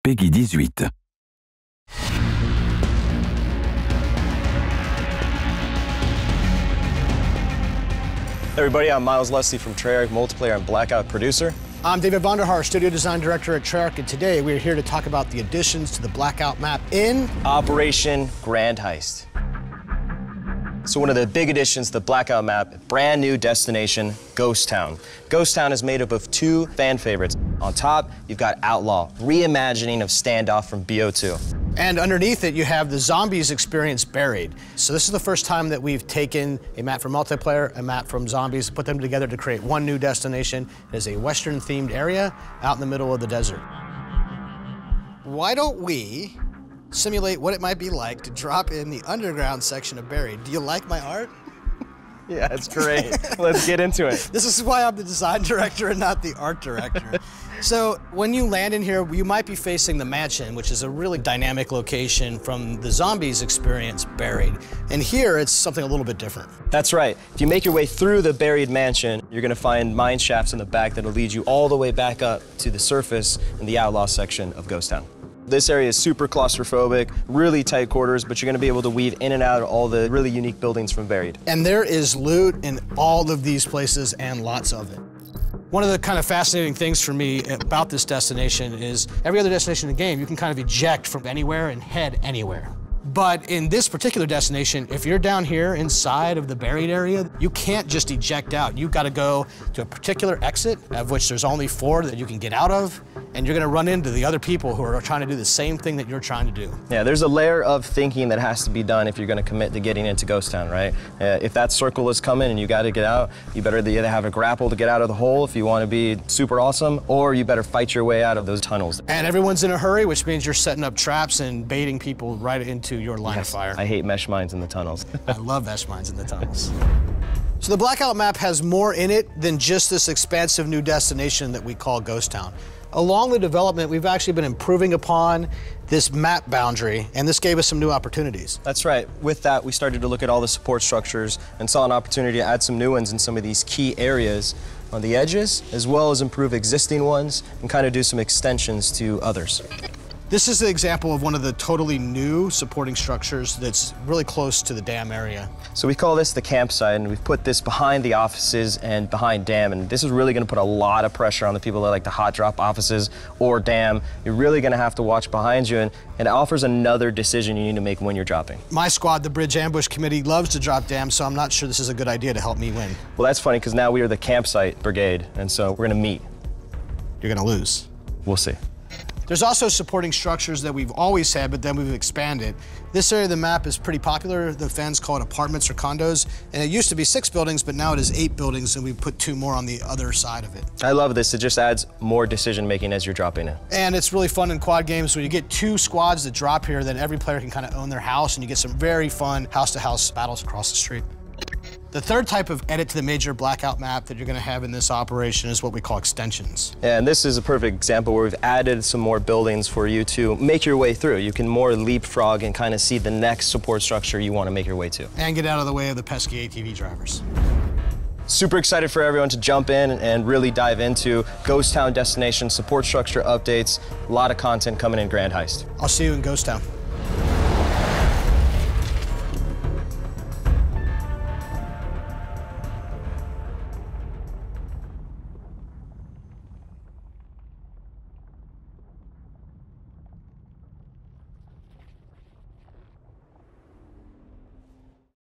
Peggy 18. Hey everybody, I'm Miles Leslie from Treyarch Multiplayer and Blackout Producer. I'm David Vonderhaar, Studio Design Director at Treyarch, and today we're here to talk about the additions to the Blackout map in Operation Grand Heist. So one of the big additions to the Blackout map, brand new destination, Ghost Town. Ghost Town is made up of two fan favorites. On top, you've got Outlaw, reimagining of Standoff from BO2. And underneath it, you have the zombies experience buried. So this is the first time that we've taken a map from multiplayer, a map from zombies, put them together to create one new destination. It is a Western-themed area out in the middle of the desert. Why don't we simulate what it might be like to drop in the underground section of Buried? Do you like my art? Yeah, it's great. Let's get into it. This is why I'm the design director and not the art director. So when you land in here, you might be facing the mansion, which is a really dynamic location from the zombies experience Buried. And here, it's something a little bit different. That's right. If you make your way through the Buried mansion, you're going to find mine shafts in the back that'll lead you all the way back up to the surface in the Outlaw section of Ghost Town. This area is super claustrophobic, really tight quarters, but you're going to be able to weave in and out of all the really unique buildings from Buried. And there is loot in all of these places and lots of it. One of the kind of fascinating things for me about this destination is every other destination in the game, you can kind of eject from anywhere and head anywhere. But in this particular destination, if you're down here inside of the Buried area, you can't just eject out. You've got to go to a particular exit, of which there's only 4 that you can get out of, and you're going to run into the other people who are trying to do the same thing that you're trying to do. Yeah, there's a layer of thinking that has to be done if you're going to commit to getting into Ghost Town, right? If that circle is coming and you got to get out, you better either have a grapple to get out of the hole if you want to be super awesome, or you better fight your way out of those tunnels. And everyone's in a hurry, which means you're setting up traps and baiting people right into your line of fire. I hate mesh mines in the tunnels. I love mesh mines in the tunnels. So the Blackout map has more in it than just this expansive new destination that we call Ghost Town. Along the development, we've actually been improving upon this map boundary, and this gave us some new opportunities. That's right. With that, we started to look at all the support structures and saw an opportunity to add some new ones in some of these key areas on the edges, as well as improve existing ones and kind of do some extensions to others. This is the example of one of the totally new supporting structures that's really close to the dam area. So we call this the campsite, and we've put this behind the offices and behind dam, and this is really going to put a lot of pressure on the people that like to hot drop offices or dam. You're really going to have to watch behind you, and it offers another decision you need to make when you're dropping. My squad, the Bridge Ambush Committee, loves to drop dam, so I'm not sure this is a good idea to help me win. Well, that's funny, because now we are the campsite brigade, and so we're going to meet. You're going to lose. We'll see. There's also supporting structures that we've always had, but then we've expanded. This area of the map is pretty popular. The fans call it apartments or condos, and it used to be 6 buildings, but now it is 8 buildings, and we put 2 more on the other side of it. I love this. It just adds more decision-making as you're dropping in. And it's really fun in quad games when you get 2 squads that drop here, then every player can kind of own their house, and you get some very fun house-to-house battles across the street. The third type of edit to the major Blackout map that you're going to have in this operation is what we call extensions. And this is a perfect example where we've added some more buildings for you to make your way through. You can more leapfrog and kind of see the next support structure you want to make your way to. And get out of the way of the pesky ATV drivers. Super excited for everyone to jump in and really dive into Ghost Town destination, support structure updates, a lot of content coming in Grand Heist. I'll see you in Ghost Town.